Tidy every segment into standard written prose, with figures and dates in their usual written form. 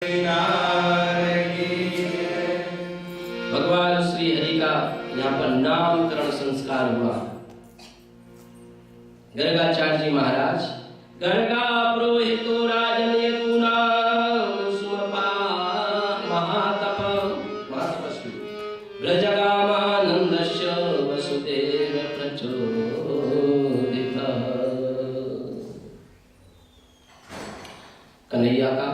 भगवान श्री हरि का यहाँ पर नामकरण संस्कार हुआ। गर्गाचार्य जी महाराज गर्गा पुरोहितो राजन यदूनाम सुमपा महातपस्वी ब्रजगामानंदस्य वसुदेव प्रचोदितः। कन्हैया का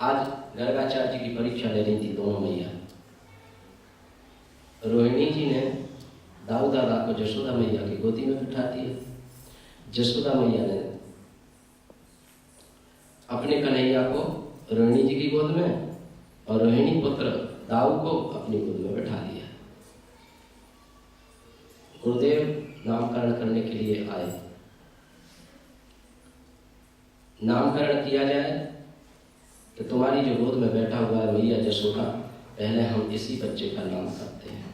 आज गर्गाचार्य जी की परीक्षा ले रही थी दोनों मैया। रोहिणी जी ने दाऊ दादा को जशोदा मैया की गोदी में बिठा दिया। जशोदा मैया ने अपने कन्हैया को रोहिणी जी की गोद में और रोहिणी पुत्र दाऊ को अपनी गोद में बिठा दिया। गुरुदेव नामकरण करने के लिए आए। नामकरण किया जाए तो तुम्हारी जो गोद में बैठा हुआ है मैया जशोदा, पहले हम इसी बच्चे का नाम करते हैं।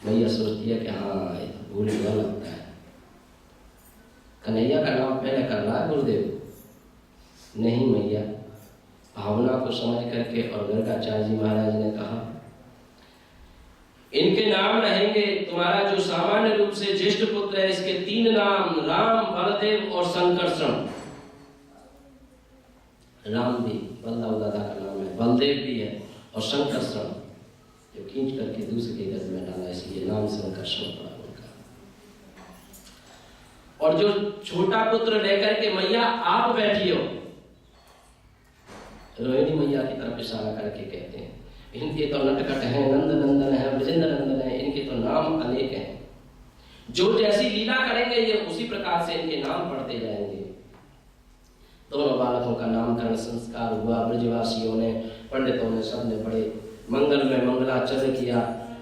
मैया सोचती है कि हाँ भूल गया लगता है, कन्हैया का नाम पहले कर रहा है गुरुदेव। नहीं मैया, भावना को समझ करके और गर्गाचार्य जी महाराज ने कहा इनके नाम रहेंगे, तुम्हारा जो सामान्य रूप से ज्येष्ठ पुत्र है इसके 3 नाम राम, बलदेव और संकर्षण। राम भी बलदाऊ दादा का नाम है, बलदेव भी है और संकर्षण जो खींच करके दूसरे के गर्भ में डाला, इसलिए नाम संकर्षण पड़ा उनका। और जो छोटा पुत्र लेकर के मैया आप बैठी हो, रोहिणी मैया की तरफ इशारा करके कहते हैं इनके तो नटखट हैं, नंद नंदन है, ब्रजेंद्र नंदन है, इनके तो नाम अनेक हैं। जो जैसी लीला करेंगे ये उसी प्रकार से इनके नाम पढ़ते जाएंगे। दोनों बालकों का नामकरण संस्कार हुआ। ब्रजवासियों ने, पंडितों ने, सबने बड़े मंगल में मंगलाचरण किया।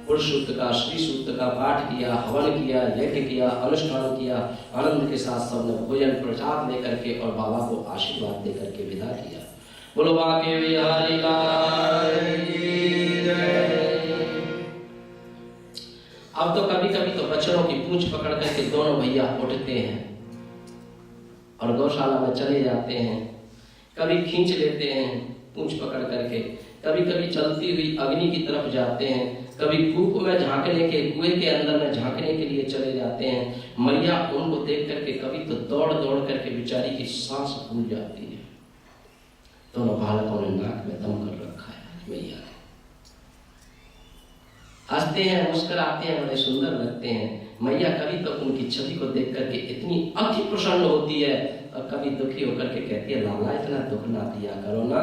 पुरुष सूक्त का, श्री सूक्त का पाठ किया, हवन किया, यज्ञ किया, अनुष्ठान किया। आनंद के साथ सबने भोजन प्रसाद लेकर के और बाबा को आशीर्वाद देकर के विदा किया। बोलो बाके बिहारी लाल की जय। अब तो कभी कभी तो बच्चों की पूंछ पकड़ करके दोनों भैया उठते हैं और गौशाला में चले जाते हैं। कभी खींच लेते हैं पूंछ पकड़ करके, कभी कभी चलती हुई अग्नि की तरफ जाते हैं, कभी कूप में झांकने के, कुएं के अंदर में झांकने के लिए चले जाते हैं। मैया उनको देख करके कभी तो दौड़ दौड़ करके बेचारी की सांस फूल जाती है। दोनों बालकों ने नाक में दम कर रखा है मैया। हंसते हैं, मुस्कुराते हैं, बड़े सुंदर लगते हैं। मैया कभी तो उनकी छवि को देख करके इतनी अति प्रसन्न होती है और कभी दुखी होकर के कहती है लाला इतना दुख ना दिया करो ना।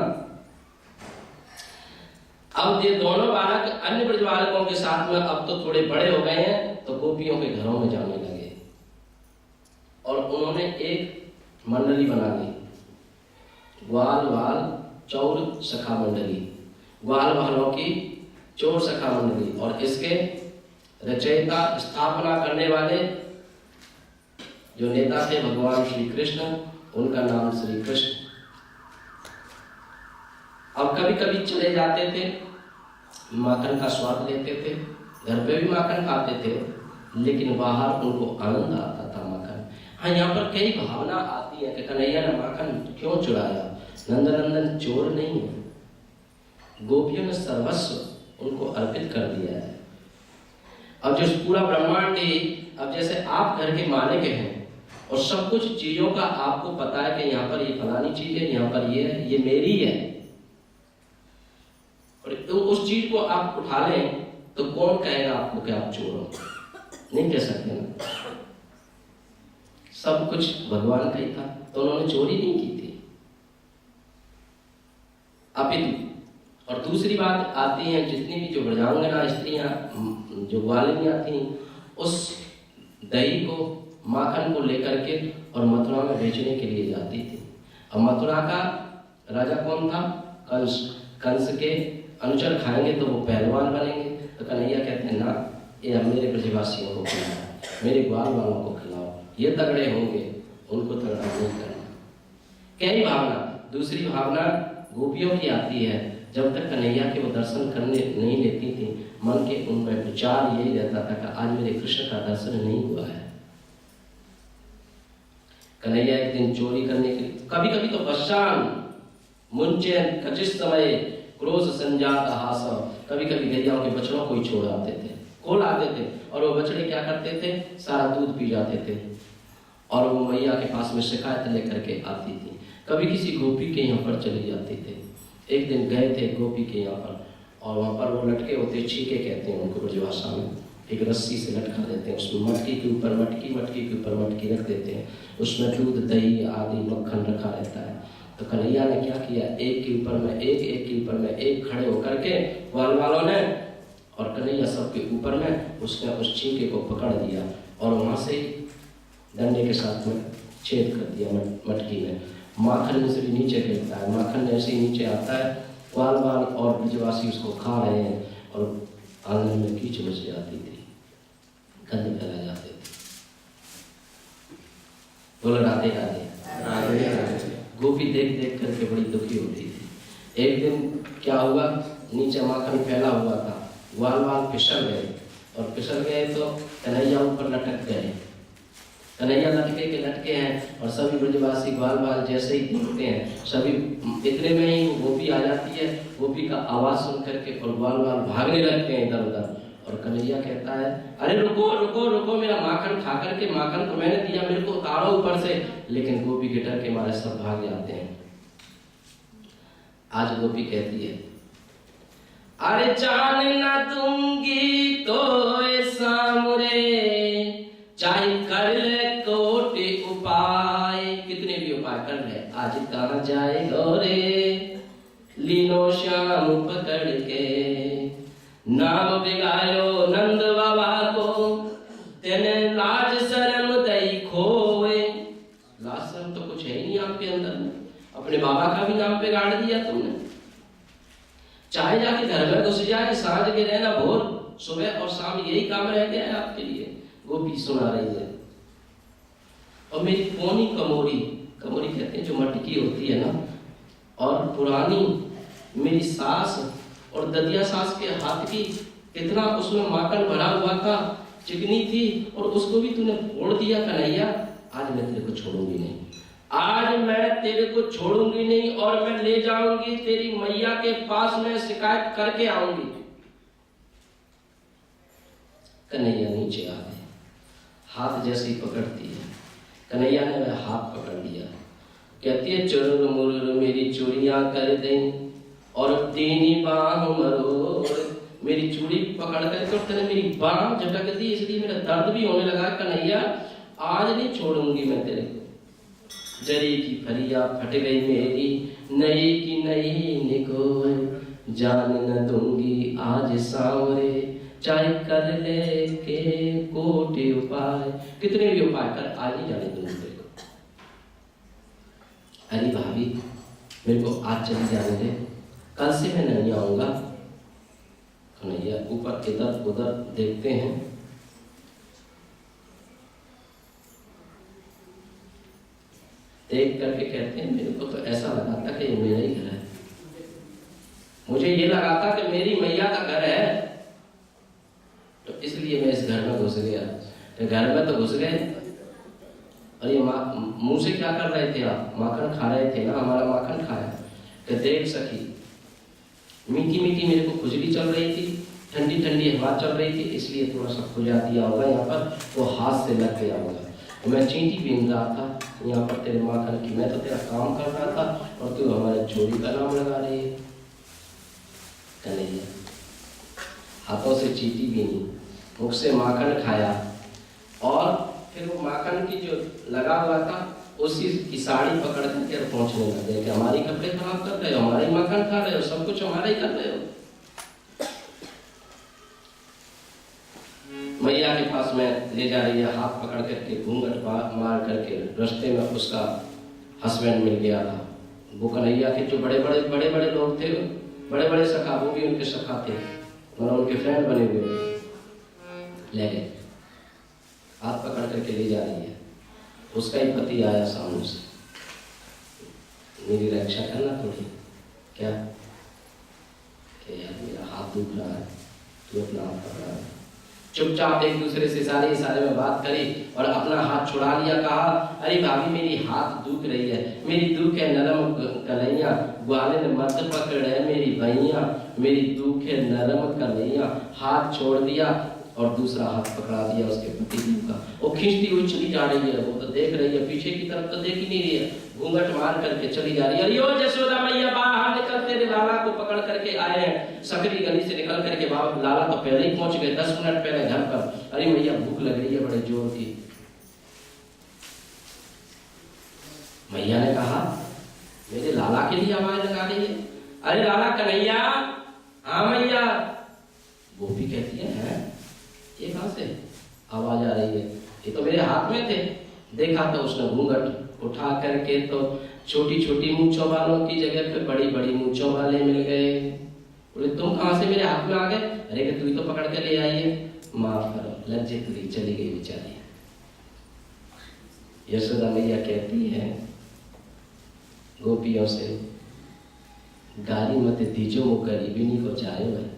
अब ये दोनों बालक अन्य ब्रज बालकों के साथ में अब तो थोड़े बड़े हो गए हैं, तो गोपियों के घरों में जाने लगे और उन्होंने एक मंडली बना ली, ग्वाल वाल चौर सखा मंडली। ग्वाल वालों की चोर सखा मंडली। और इसके रचयिता, स्थापना करने वाले जो नेता थे भगवान श्री कृष्ण, उनका नाम श्री कृष्ण। अब कभी कभी चले जाते थे, माखन का स्वाद लेते थे, घर पे भी माखन खाते थे, लेकिन बाहर उनको आनंद आता था माखन। हाँ, यहाँ पर कई भावना आती है कि कन्हैया ने माखन क्यों चुराया। नंदनंदन चोर नहीं है, गोपियों ने सर्वस्व उनको अर्पित कर दिया है। अब जो पूरा ब्रह्मांड ही, अब जैसे आप घर के मालिक हैं और सब कुछ चीजों का आपको पता है कि यहाँ पर ये फलानी चीज है, यहाँ पर ये है, ये मेरी है, और तो उस चीज को आप उठा लें तो कौन कहेगा आपको कि आप चोर हो? नहीं कह सकते ना। सब कुछ भगवान का ही था, तो उन्होंने चोरी नहीं की थी अपितु। और दूसरी बात आती है, जितनी भी जो ब्रजांगना स्त्रियां जो ग्वालिनियां थी, उस दही को, माखन को लेकर के और मथुरा में बेचने के लिए जाती थी। और मथुरा का राजा कौन था? कंस। कंस के अनुचर खाएंगे तो वो पहलवान बनेंगे। तो कन्हैया कहते हैं ना, ये अब मेरे ब्रजवासियों को खिलाओ, मेरे ग्वाल वालों को खिलाओ, ये तगड़े होंगे, उनको तगड़ा नहीं करना। कई भावना। दूसरी भावना गोपियों की आती है, जब तक कन्हैया के वो दर्शन करने नहीं लेती थी, मन के उनमें विचार यही रहता था कि आज मेरे कृष्ण का दर्शन नहीं हुआ है। कन्हैया एक दिन चोरी करने के लिए, कभी कभी तो पश्चान मुंचे कचित समय क्रोध संजात हास, कभी कभी गैयाओं के बछड़ों को ही छोड़ आते थे, खोल आते थे, और वो बछड़े क्या करते थे, सारा दूध पी जाते थे, और वो मैया के पास में शिकायत लेकर के आती थी। कभी किसी गोपी के यहाँ पर चली जाती थे। एक दिन गए थे गोपी के यहाँ पर, और वहाँ पर वो लटके होते, छीके कहते हैं उनको ब्रजभाषा में, एक रस्सी से लटका देते हैं, उसमें मटकी के ऊपर मटकी, मटकी के ऊपर मटकी रख देते हैं, उसमें दूध दही आदि मक्खन रखा रहता है। तो कन्हैया ने क्या किया, एक के ऊपर में एक, एक के ऊपर में एक खड़े होकर के ग्वाल वालों ने, और कन्हैया सबके ऊपर में उसने उस छीके को पकड़ दिया और वहाँ से डंडे के साथ में छेद कर दिया मटकी में। माखन में से भी नीचे गिरता है, माखन जैसे ही नीचे आता है, ग्वाल वाल और ब्रजवासी उसको खा रहे हैं, और आंगन में कीच मच जाती थी, गंद फैला जाते थे। बोलो राधे राधे। राधे राधे। गोपी देख देख करके बड़ी दुखी होती थी। एक दिन क्या हुआ, नीचे माखन फैला हुआ था, ग्वाल वाल फिसल गए, और फिसल गए तो कन्हैया ऊपर लटक गए। कन्हैया लटके के लटके हैं, और सभी ब्रजवासी ग्वाल वाल जैसे ही देखते हैं, सभी इतने में ही गोपी आ जाती है। गोपी का आवाज सुन करके और ग्वाल वाल भागने लगते हैं इधर उधर, और कन्हैया कहता है, अरे रुको रुको रुको, मेरा माखन खा करके, माखन तो मैंने दिया, मेरे को उतारो ऊपर से। लेकिन गोपी के डर के मारे सब भाग जाते हैं। आज गोपी कहती है, अरे जान ना दूंगी तो सामरे, चाहे कर ले कोटि उपाय, कितने भी उपाय कर ले, आज कहाँ जाए गौरे, लीनो श्याम पकड़ के, नाम बिगायो नंद बाबा को, तेने लाज शर्म दई खोए। लाज शर्म तो कुछ है ही नहीं आपके अंदर में, अपने बाबा का भी नाम बिगाड़ दिया तुमने। चाहे जाके घर में घुस जाए, सांझ के रहना, भोर सुबह और शाम यही काम रह गया है आपके लिए। गोपी सुना रही है, और मेरी पोनी कमोरी, कमोरी कहते हैं जो मटकी होती है ना, और पुरानी मेरी सास और ददिया सास के हाथ की, कितना उसमें माखन भरा हुआ था, चिकनी थी, और उसको भी तूने फोड़ दिया कन्हैया। आज मैं तेरे को छोड़ूंगी नहीं, आज मैं तेरे को छोड़ूंगी नहीं, और मैं ले जाऊंगी तेरी मैया के पास में, शिकायत करके आऊंगी। कन्हैया नीचे आ गए, हाथ जैसे ही पकड़ती है, कन्हैया ने वह हाथ पकड़ लिया। कहती है, चुरुर मुरुर मेरी चूड़ियां कर दें, और तेनी बाह मरोड़, मेरी चूड़ी पकड़ कर तेने मेरी बाह झटक दी, इसलिए मेरा दर्द भी होने लगा। कन्हैया आज नहीं छोड़ूंगी मैं तेरे को। जरी की फरिया फट गई मेरी, नई की नई निकोय, जान न दूंगी आज सांवरे, चाहे कर ले के कोटि उपाय, कितने भी उपाय कर, आज ही जाने दूंगी तेरे को। अरे भाभी मेरे को आज चली जाने दे, कल से मैं नहीं आऊंगा। कन्हैया ऊपर इधर उधर देखते हैं, देख करके कहते हैं, मेरे को तो ऐसा लगा था कि ये मेरा ही घर है, मुझे ये लगा था कि मेरी मैया का घर है, तो इसलिए मैं इस घर में घुस गया। तो घर में तो घुस गए, और ये मुंह से क्या कर रहे थे आप, माखन खा रहे थे ना, हमारा माखन खाया। तो देख सकी, मीठी मीठी मेरे को खुजली चल रही थी, ठंडी ठंडी हवा चल रही थी, इसलिए थोड़ा सा खुजा दिया होगा यहाँ पर, वो हाथ से लग गया होगा। तो मैं चींटी बीन रहा था यहाँ पर तेरे माखन की, मैं तो तेरा काम कर रहा था, और तू हमारे चोरी का नाम लगा रही है। कन्हैया हाथों से चींटी बीनी, मुख से माखन खाया, और फिर वो माखन की जो लगा हुआ था उसी की साड़ी पकड़ करके पहुंचने लगे कि हमारी कपड़े खराब कर रहे हो, हमारी माखन खा रहे हो, सब कुछ हमारा ही कर रहे हो। मैया के पास में ले जा रही है, हाथ पकड़ करके घूंघट मार करके। रास्ते में उसका हस्बैंड मिल गया था, वो कन्हैया के जो बड़े बड़े लोग थे, बड़े बड़े सखा, वो भी उनके सखा थे, और उनके फ्रेंड बने हुए ले गए, हाथ पकड़ करके ले जा रही है। उसका ही पति आया सामने से, मेरी रक्षा करना थोड़ी, क्या कि यार मेरा हाथ दुख रहा है, तू अपना हाथ पकड़ा है, चुपचाप एक दूसरे से इशारे में बात करी और अपना हाथ छुड़ा लिया। कहा, अरे भाभी मेरी हाथ दुख रही है, मेरी दुख है नरम कलैया, ग्वाले ने मत पकड़ है मेरी भैया, मेरी दुख है नरम कलैया। हाथ छोड़ दिया और दूसरा हाथ पकड़ा दिया उसके पति का। वो खींचती हुई चली जा रही है, वो तो देख रही है, पीछे की तरफ तो देख ही नहीं रही है, घूंघट मार करके चली जा रही है। अरे ओ जसोदा मैया बाहर निकल, तेरे लाला को पकड़ करके आए हैं। सकरी गली से निकल करके बाबा लाला तो पहले ही पहुंच गए, 10 मिनट पहले घर पर। अरे मैया भूख लग रही है बड़े जोर की। मैया ने कहा, मेरे लाला के लिए आवाज लगा रही है? अरे लाला कन्हैया। हाँ मैया। गोपी कहती है ये कहां से आवाज आ रही है? ये तो मेरे हाथ में थे। देखा तो उसने घूंघट उठा करके तो छोटी छोटी मूंछों वालों की जगह पे बड़ी बड़ी मूंछों वाले मिल गए। बोले तुम कहां से मेरे हाथ में आ गए? अरे कि तू ही तो पकड़ के ले आई है। माफ करो, लज्जित हुई, चली गई बेचारी। यशोदा मैया कहती है गोपियों से, गाली मत दीजो वो गरीबी को जाए भाई।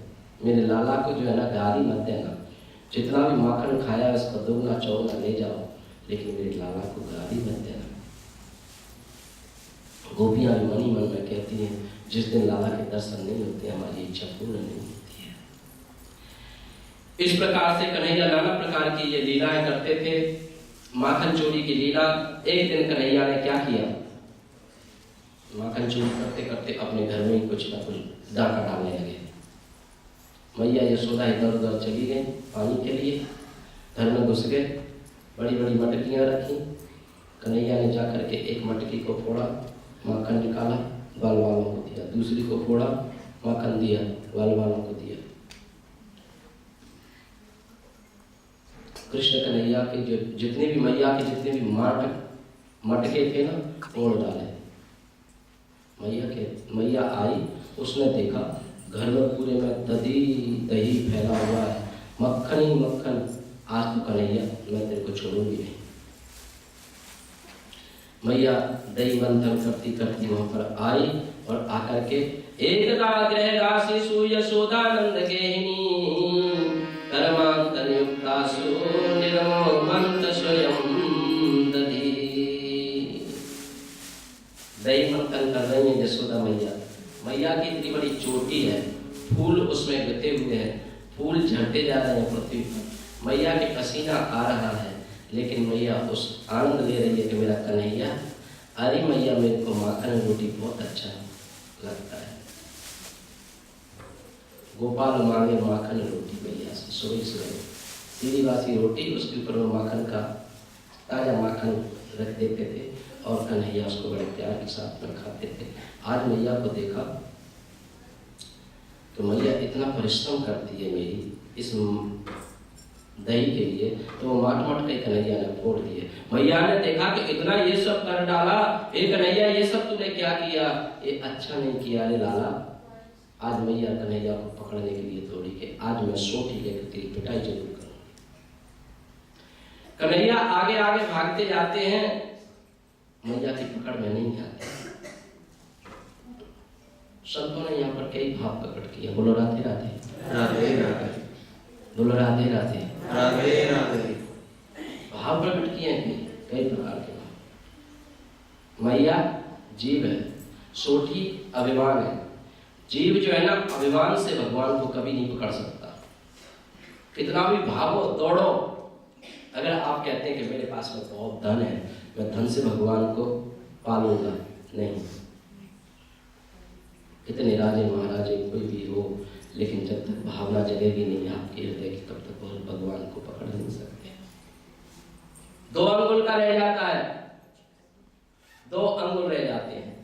मेरे लाला को जो है ना गाली मत देना, जितना भी माखन खाया उसको दोगुना चौगुना ले जाओ, लेकिन मेरे लाला को गाली मत देना। गोपियां भी मनी मन में कहती हैं, जिस दिन लाला के दर्शन नहीं होते हमारी इच्छा पूर्ण नहीं होती है। इस प्रकार से कन्हैया नाना प्रकार की ये लीलाएं करते थे। माखन चोरी की लीला, एक दिन कन्हैया ने क्या किया, माखन चोरी करते करते अपने घर में ही कुछ न कुछ डाका डालने लगे। मैया यशोदा इधर उधर चली गई पानी के लिए, घर में घुस गए, बड़ी बड़ी मटकियां रखी। कन्हैया ने जाकर के एक मटकी को फोड़ा, माखन निकाला, बाल वालों को दिया। दूसरी को फोड़ा, माखन दिया, बाल वालों को दिया। कृष्ण कन्हैया के जो जितने भी मैया के जितने भी मटके थे ना, तोड़ डाले। मैया आई, उसने देखा घर में पूरे में दही फैला हुआ है, मक्खन ही मक्खन। आज तो कन्हैया मैं तेरे को छोड़ूंगी नहीं। मैया दही मंथन करती करती वहां पर आई और आकर के एकदा ग्रह राशि सु यशोदानंद गेहिनी कर्मांतरयुक्तासु निर्ममंत स्वयं दधी। दही मंथन कर रही है यशोदा मैया। मैया की इतनी बड़ी चोटी है, फूल उसमें गते हुए हैं, फूल झड़ते जा रहे हैं पृथ्वी पर। मैया के पसीना आ रहा है, लेकिन मैया उस आनंद ले रही है कि मेरा कन्हैया, अरे मैया मेरे को माखन रोटी बहुत अच्छा लगता है। गोपाल मांगे माखन रोटी मैया से, सोई सीधी बासी रोटी, उसके ऊपर वो माखन का ताजा माखन रख देते थे और कन्हैया उसको बड़े प्यार के साथ में खाते थे। आज मैया को देखा तो मैया इतना परिश्रम करती है मेरी इस दही के लिए, तो वो माट माट के कन्हैया ने फोड़ दिए। मैया ने देखा कि इतना ये सब कर डाला, कन्हैया ये सब तूने क्या किया, ये अच्छा नहीं किया रे लाला। आज मैया कन्हैया को पकड़ने के लिए दौड़ी के आज मैं सोटी लेकर तेरी पिटाई जरूर करूंगी। कन्हैया आगे आगे भागते जाते हैं, मैया की पकड़ में नहीं आते। संतों ने यहाँ पर कई भाव प्रकट किया। बोलो राधे राधे, राधे राधे, बोलो राधे राधे, राधे राधे। भाव प्रकट किए हैं कई प्रकार के भाव। मैया जीव है, सोटी अभिमान है। जीव जो है ना, अभिमान से भगवान को कभी नहीं पकड़ सकता। कितना भी भागो दौड़ो, अगर आप कहते हैं कि मेरे पास में बहुत धन है, मैं धन से भगवान को पालूंगा, नहीं। कितने राजे महाराजे कोई भी हो, लेकिन जब तक भावना जगेगी नहीं आपके हृदय की, तब तक वो भगवान को पकड़ नहीं सकते। 2 अंगुल का रह जाता है, 2 अंगुल रह जाते हैं।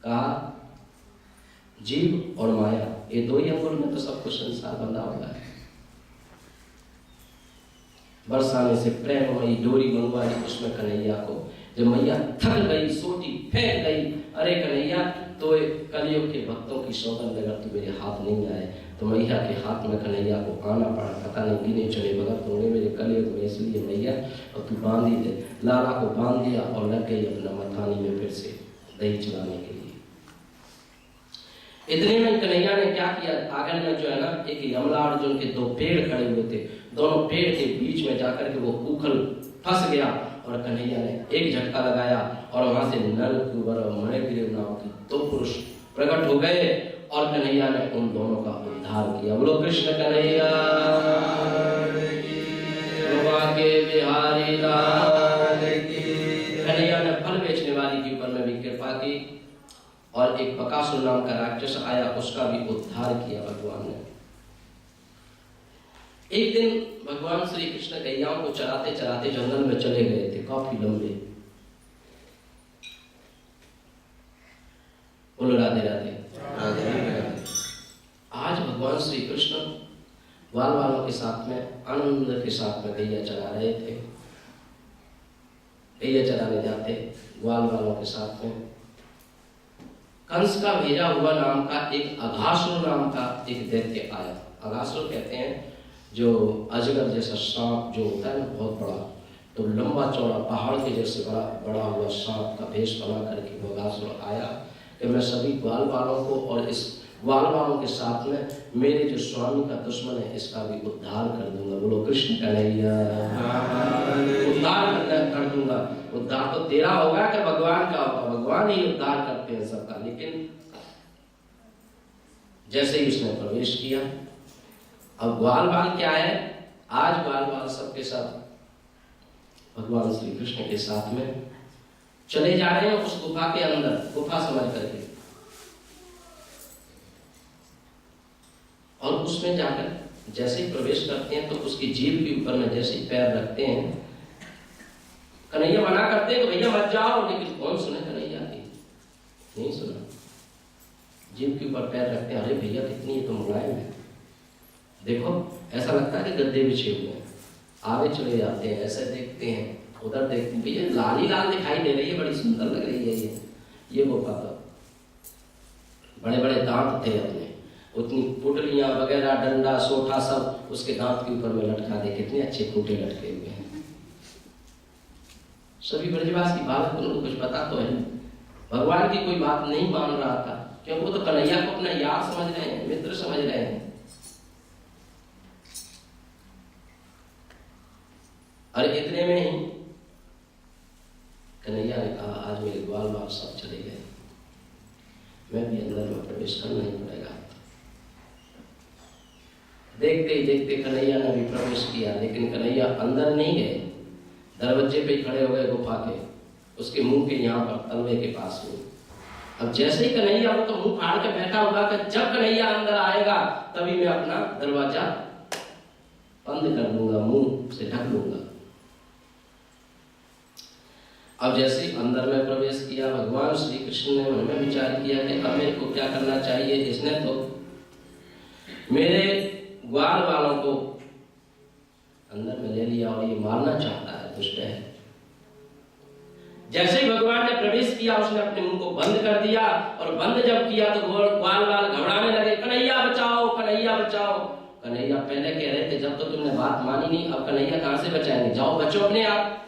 कहा जीव और माया, ये 2 ही अंगुल में तो सब कुछ संसार बंधा हुआ है। बरसाने से प्रेममयी डोरी मंगवाई उसमें कन्हैया को। जब मैया थक गई, सोटी फेंक गई, अरे कन्हैया तो कलियुग के भक्तों की सौगंध, अगर तू मेरे हाथ नहीं आए तो मैया के हाथ में कन्हैया को आना पड़ा। पता नहीं गिने चुने भगत होंगे मेरे कलियुग में, इसलिए मैया और तू बांध ही दे। लाला को बांध दिया और लग गई अपना मथानी में फिर से दही चलाने के लिए। इतने में कन्हैया ने क्या किया, आगे में जो है ना एक यमला अर्जुन के 2 पेड़ खड़े हुए थे, दोनों पेड़ के बीच में जाकर के वो उखल फंस गया और कन्हैया ने एक झटका लगाया और वहां से नल कुंवर और मणिग्रीव नाम के 2 पुरुष प्रकट हो गए और कन्हैया ने उन दोनों का उद्धार किया। बोलो कृष्ण कन्हैया के बिहारी लाल की। कन्हैया ने फल बेचने वाली के ऊपर में भी कृपा की और एक बकासुर नाम का राक्षस आया, उसका भी उद्धार किया भगवान ने। एक दिन भगवान श्री कृष्ण गैयाओं को चराते चराते जंगल में चले गए थे, काफी लंबे। बोलो राधे राधे। आज भगवान श्री कृष्ण ग्वाल वालों के साथ में आनंद के साथ में गैया चरा रहे थे। गैया चराने जाते ग्वाल वालों के साथ में कंस का भेजा हुआ नाम का एक अघासुर नाम का एक दैत्य आया। अघासुर कहते हैं जो अजगर जैसा सांप जो होता है ना, बहुत बड़ा, तो लंबा चौड़ा पहाड़ के जैसे बड़ा हुआ सांप का भेष बना करके वो अघासुर आया कि मैं सभी ग्वाल वालों को और इस ग्वाल वालों के साथ में मेरे जो स्वामी का दुश्मन है इसका भी उद्धार कर दूंगा। बोलो कृष्ण कन्हैया। उद्धार कर दूंगा। उद्धार तो तेरा होगा कि भगवान का होगा, भगवान ही उद्धार करते हैं सबका। लेकिन जैसे ही उसने प्रवेश किया, अब ग्वाल बाल क्या है, आज ग्वाल बाल सबके साथ भगवान श्री कृष्ण के साथ में चले जा रहे हैं उस गुफा के अंदर, गुफा समझ करके, और उसमें जाकर जैसे ही प्रवेश करते हैं तो उसकी जीभ के ऊपर में जैसे ही पैर रखते हैं, कन्हैया मना करते हैं कि भैया मत जाओ, लेकिन कौन सुने कन्हैया की, नहीं सुना। जीभ के ऊपर पैर रखते हैं, अरे भैया कितनी तो मुलायम है, देखो ऐसा लगता है कि गद्दे बिछे हुए हैं। आगे चले जाते हैं, ऐसे देखते हैं, उधर देखते हैं, भैया लाल ही लाल दिखाई दे रही है, बड़ी सुंदर लग रही है ये गुफा। तो बड़े बड़े दांत थे अपने, उतनी पुटलियां वगैरह, डंडा सोठा सब उसके दांत के ऊपर में लटका दे, कितने अच्छे खूंटे लटके हुए हैं। सभी ब्रजवासी बालक उनको कुछ पता तो है, भगवान की कोई बात नहीं मान रहा था, क्योंकि वो तो कन्हैया को अपना यार समझ रहे हैं, मित्र समझ रहे हैं। और इतने में ही कन्हैया ने कहा आज मेरे ग्वाल बाल सब चले गए, मैं भी अंदर में प्रवेश करना ही पड़ेगा। देखते ही देखते कन्हैया ने भी प्रवेश किया, लेकिन कन्हैया अंदर नहीं गए, दरवाजे पे ही खड़े हो गए गुफा के, उसके मुंह के यहाँ पर तलवे के पास में। अब जैसे ही कन्हैया वो तो मुंह फाड़ के बैठा हुआ कि जब कन्हैया अंदर आएगा तभी मैं अपना दरवाजा बंद कर दूंगा, मुंह से ढक लूंगा। अब जैसे ही अंदर में प्रवेश किया, भगवान श्री कृष्ण ने मन में विचार किया कि अब मेरे को क्या करना चाहिए। इसने तो मेरे ग्वाल वालों को अंदर में ले लिया और ये मारना चाहता है, दुष्ट है। जैसे ही भगवान ने प्रवेश किया उसने अपने मुंह को बंद कर दिया, और बंद जब किया तो ग्वाल वाल घबराने लगे, कन्हैया बचाओ, कन्हैया बचाओ। कन्हैया पहले कह रहे थे जब तो तुमने बात मानी नहीं, अब कन्हैया कहां से बचाएंगे, जाओ बचो अपने आप।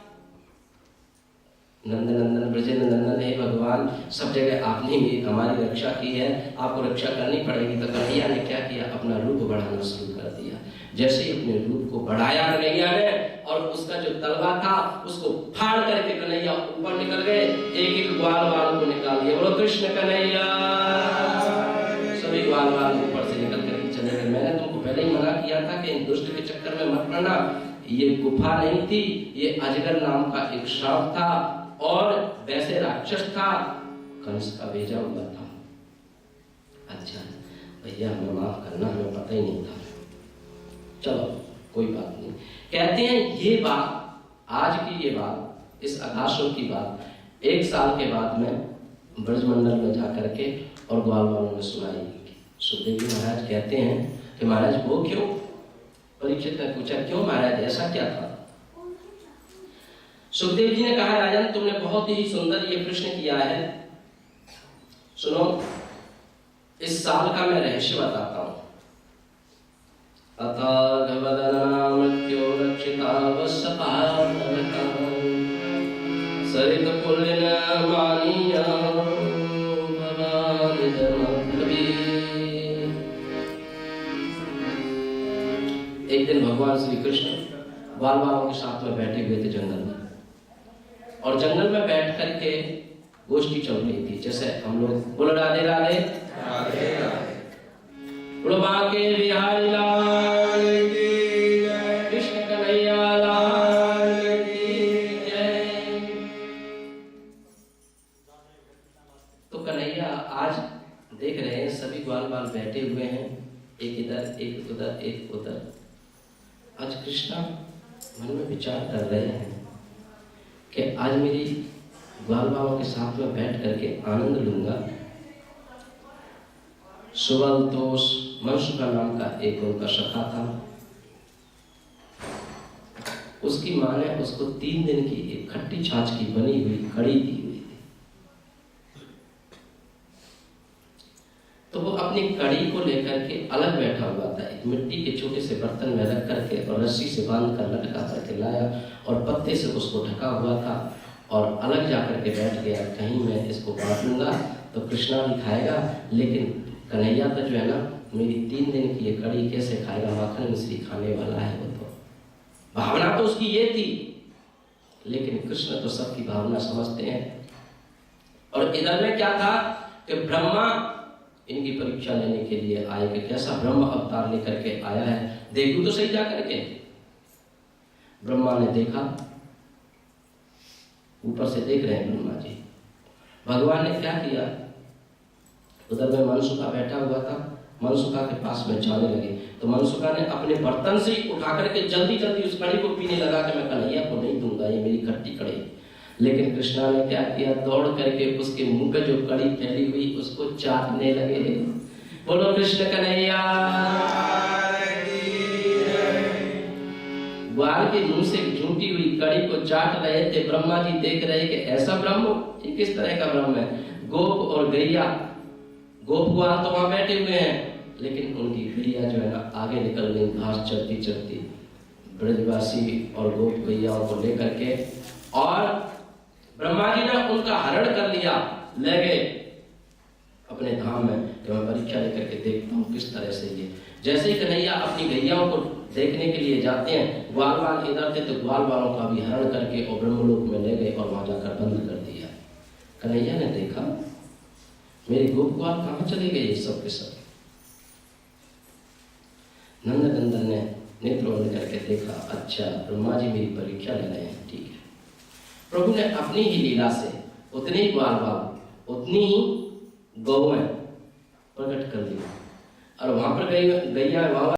नंदन नंदन ब्रजेंद्र नंदन है भगवान, सब जगह आपने भी हमारी रक्षा की है, आपको रक्षा करनी पड़ेगी। तो कन्हैया ने क्या किया, अपना रूप बढ़ाना शुरू कर दिया। जैसे ही अपने रूप को बढ़ाया कन्हैया ने, और उसका जो तलवा था उसको फाड़ करके कन्हैया ऊपर निकल गए, एक एक ग्वाल वाल को निकाल दिया। बोलो कृष्ण कन्हैया। सभी ग्वाल वाल ऊपर से निकल करके चले गए। मैंने तुमको पहले ही मना किया था कि इन दुष्ट के चक्कर में मत पड़ना, ये गुफा नहीं थी, ये अजगर नाम का एक सांप था और वैसे राक्षस था, कंस का भेजा हुआ था। अच्छा भैया हमें माफ करना, हमें पता ही नहीं था, चलो कोई बात नहीं। कहते हैं ये बात, आज की ये बात, इस अघासुर की बात 1 साल के बाद में ब्रजमंडल में जाकर के और ग्वाल वालों ने सुनाई। सुखदेव जी महाराज कहते हैं कि महाराज वो क्यों, परीक्षित ने पूछा क्यों महाराज ऐसा क्या था। सुखदेव जी ने कहा राजन तुमने बहुत ही सुंदर ये प्रश्न किया है, सुनो इस साल का मैं रहस्य बताता हूं। अथाघवदनामृत्यो रक्षितावसपादनकं सरितपुल्लिनमानीय भवानि धर्मब्रवीत् एक दिन भगवान श्री कृष्ण ग्वाल बालों के साथ में बैठे हुए थे जंगल में, और जंगल में बैठ करके गोष्ठी चल रही थी। जैसे हम लोग बोलो राधे राधे, राधे राधे, बोलो बांके बिहारी लाल की जय, कृष्ण कन्हैया लाल की जय। तो कन्हैया आज देख रहे हैं सभी ग्वाल बाल बैठे हुए हैं, एक इधर एक उधर एक उधर। आज कृष्णा मन में विचार कर रहे हैं कि आज मेरी ग्वाल बालों के साथ में बैठ करके आनंद लूंगा। सुबलतोष मनसुका नाम का एक उनका सखा था, उसकी माँ ने उसको 3 दिन की एक खट्टी छाछ की बनी हुई कड़ी दी हुई थी। तो वो अपनी कड़ी को लेकर के अलग बैठा हुआ था, एक मिट्टी के छोटे से बर्तन में रख करके और रस्सी से बांध कर लटका करके लाया और पत्ते से उसको ढका हुआ था और अलग जाकर के बैठ गया। कहीं मैं इसको बांट लूंगा तो कृष्णा भी खाएगा, लेकिन कन्हैया तो जो है ना मेरी 3 दिन की ये कड़ी कैसे खाएगा, माखन मिश्री खाने वाला है। वो तो भावना तो उसकी ये थी, लेकिन कृष्ण तो सबकी भावना समझते हैं। और इधर में क्या था कि ब्रह्मा इनकी परीक्षा लेने के लिए आए कि कैसा ब्रह्म अवतार लेकर के आया है, देखूं तो सही जा करके। ब्रह्मा ने देखा, ऊपर से देख रहे हैं ब्रह्मा जी। भगवान ने क्या किया, उधर में मनसुका बैठा हुआ था, मनसुका के पास में जाने लगे तो मनसुका ने अपने बर्तन से ही उठा करके जल्दी जल्दी उस कड़ी को पीने लगा कि मैं कन्हैया को नहीं दूंगा, ये मेरी खट्टी कड़ी। लेकिन कृष्णा ने क्या किया, दौड़ करके उसके मुंह पे जो कड़ी फैली हुई उसको चाटने लगे। बोलो कृष्ण कन्हैया। ग्वाल के मुंह से झूठी हुई कड़ी को चाट रहे थे। ब्रह्मा जी देख रहे कि ऐसा ब्रह्म, ये किस तरह का ब्रह्म है। गोप और गैया, गोप ग्वाल तो वहां बैठे हुए हैं, लेकिन उनकी गैया जो है ना आगे निकल गई घास चरती चरती। ब्रजवासी और गोप गैयाओं को लेकर के, और ब्रह्मा जी ने उनका हरण कर लिया, ले गए अपने धाम में कि मैं परीक्षा लेकर के देखता हूँ किस तरह से ये। जैसे ही कन्हैया अपनी गैयाओं को देखने के लिए जाते हैं, ग्वाल बाल इधर थे तो ग्वाल बालों का भी हरण करके और ब्रह्मलोक में ले गए और वहां जाकर बंद कर दिया। कन्हैया ने देखा मेरे गोप ग्वाल कहाँ चले गए सब के सब। नंदनंदन ने नेत्र बंद करके देखा, अच्छा ब्रह्मा जी मेरी परीक्षा ले रहे हैं, ठीक है। प्रभु ने अपनी ही लीला से उतने ही ग्वाल बाल, उतनी ही गौएं प्रकट कर दी, और वहां पर गैया वहां